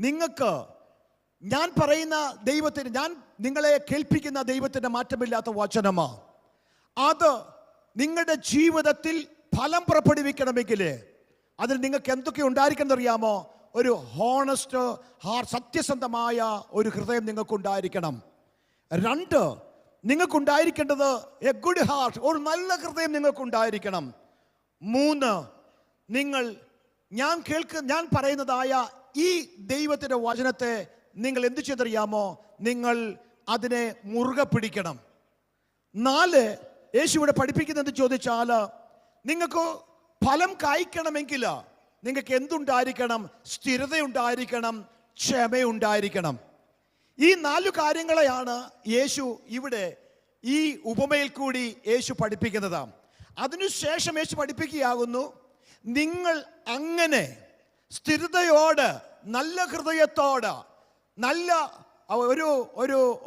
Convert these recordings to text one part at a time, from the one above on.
നിങ്ങൾക്ക് ഞാൻ പറയുന്ന ദൈവത്തിന്, ഞാൻ നിങ്ങളെ കേൾപ്പിക്കുന്ന ദൈവത്തിൻ്റെ മാറ്റമില്ലാത്ത വചനമാണ്. അത് നിങ്ങളുടെ ജീവിതത്തിൽ ഫലം പുറപ്പെടുവിക്കണമെങ്കിൽ അതിൽ നിങ്ങൾക്ക് എന്തൊക്കെ ഉണ്ടായിരിക്കണം അറിയാമോ? ഒരു ഹോണസ്റ്റ് സത്യസന്ധമായ ഒരു ഹൃദയം നിങ്ങൾക്കുണ്ടായിരിക്കണം. 2, നിങ്ങൾക്കുണ്ടായിരിക്കേണ്ടത് എ ഗുഡ് ഹാർട്ട്, ഒരു നല്ല ഹൃദയം നിങ്ങൾക്കുണ്ടായിരിക്കണം. 3, ഞാൻ പറയുന്നതായ ഈ ദൈവത്തിൻ്റെ വചനത്തെ നിങ്ങൾ എന്ത് ചെയ്തറിയാമോ? നിങ്ങൾ അതിനെ മുറുകെ പിടിക്കണം. 4, യേശു ഇവിടെ പഠിപ്പിക്കുന്നത് ചോദിച്ചാൽ, നിങ്ങൾക്ക് ഫലം കായ്ക്കണമെങ്കിൽ നിങ്ങൾക്ക് എന്തുണ്ടായിരിക്കണം? സ്ഥിരതയുണ്ടായിരിക്കണം, ക്ഷമയുണ്ടായിരിക്കണം. ഈ 4 കാര്യങ്ങളെയാണ് യേശു ഇവിടെ ഈ ഉപമയിൽ കൂടി യേശു പഠിപ്പിക്കുന്നത്. അതിനുശേഷം യേശു പഠിപ്പിക്കുകയാകുന്നു, നിങ്ങൾ അങ്ങനെ സ്ഥിരതയോട്, നല്ല ഹൃദയത്തോട്, നല്ല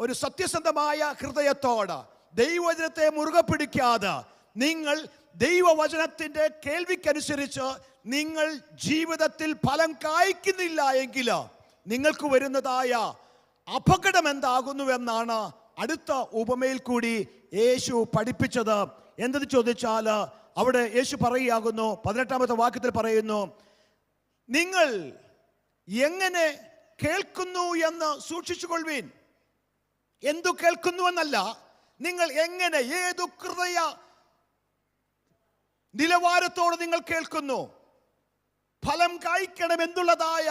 ഒരു സത്യസന്ധമായ ഹൃദയത്തോട് ദൈവവചനത്തെ മുറുകെ പിടിക്കാതെ നിങ്ങൾ ദൈവവചനത്തിൻ്റെ കേൾവിക്കനുസരിച്ച് നിങ്ങൾ ജീവിതത്തിൽ ഫലം കായ്ക്കുന്നില്ല എങ്കിൽ നിങ്ങൾക്ക് വരുന്നതായ അപകടം എന്താകുന്നുവെന്നാണ് അടുത്ത ഉപമയിൽ കൂടി യേശു പഠിപ്പിച്ചത്. എന്തെന്ന് ചോദിച്ചാൽ അവിടെ യേശു പറയുകയാകുന്നു, 18-ാമത്തെ വാക്യത്തിൽ പറയുന്നു, നിങ്ങൾ എങ്ങനെ കേൾക്കുന്നു എന്ന് സൂക്ഷിച്ചുകൊള്ളുവീൻ. എന്തു കേൾക്കുന്നുവെന്നല്ല, നിങ്ങൾ എങ്ങനെ, ഏതു ഹൃദയ നിലവാരത്തോടെ നിങ്ങൾ കേൾക്കുന്നു. ഫലം കായ്ക്കണം എന്നുള്ളതായ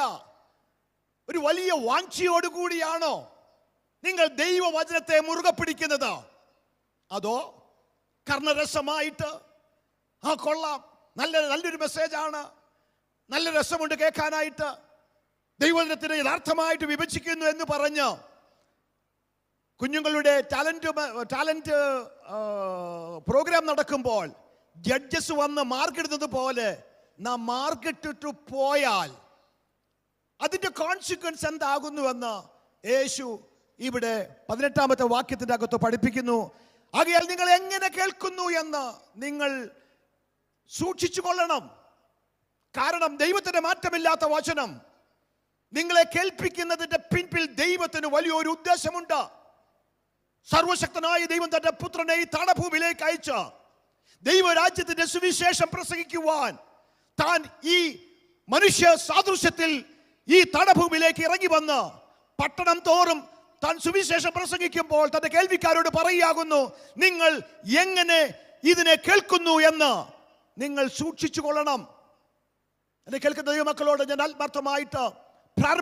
ഒരു വലിയ വാഞ്ചയോടുകൂടിയാണോ നിങ്ങൾ ദൈവവചനത്തെ മുറുകെ പിടിക്കുന്നത്? അതോ കർണരസമായിട്ട്, കൊള്ളാം, നല്ലൊരു മെസ്സേജാണ്, നല്ല രസമുണ്ട് കേൾക്കാനായിട്ട്, ദൈവവചനത്തിന് യഥാർത്ഥമായിട്ട് വിഭജിക്കുന്നു എന്ന് പറഞ്ഞ് കുഞ്ഞുങ്ങളുടെ ടാലന്റ് പ്രോഗ്രാം നടക്കുമ്പോൾ ജഡ്ജസ് വന്ന് മാർക്കിടുന്നത് പോലെ നാം മാർക്കിട്ടിട്ട് പോയാൽ അതിൻ്റെ കോൺസിക്വൻസ് എന്താകുന്നുവെന്ന് യേശു ഇവിടെ 18-ാമത്തെ വാക്യത്തിൻ്റെ അകത്ത് പഠിപ്പിക്കുന്നു. ആകയാൽ നിങ്ങൾ എങ്ങനെ കേൾക്കുന്നു എന്ന് നിങ്ങൾ സൂക്ഷിച്ചു കൊള്ളണം. കാരണം ദൈവത്തിൻ്റെ മാറ്റമില്ലാത്ത വചനം നിങ്ങളെ കേൾപ്പിക്കുന്നതിൻ്റെ പിൻപിൽ ദൈവത്തിന് വലിയൊരു ഉദ്ദേശമുണ്ട്. സർവശക്തനായ ദൈവം തന്റെ പുത്രനെ ഈ താണഭൂമിയിലേക്ക് അയച്ച് ദൈവരാജ്യത്തിന്റെ സുവിശേഷം പ്രസംഗിക്കുവാൻ താൻ ഈ മനുഷ്യ സാദൃശ്യത്തിൽ ഈ താണഭൂമിയിലേക്ക് ഇറങ്ങി വന്ന് പട്ടണം തോറും താൻ സുവിശേഷം പ്രസംഗിക്കുമ്പോൾ തന്റെ കേൾവിക്കാരോട് പറയുകയാകുന്നു, നിങ്ങൾ എങ്ങനെ ഇതിനെ കേൾക്കുന്നു എന്ന് നിങ്ങൾ സൂക്ഷിച്ചു കൊള്ളണം. എന്നെ കേൾക്കുന്ന ദൈവമക്കളോട് ഞാൻ ആത്മാർത്ഥമായിട്ട് പ്രാരംഭ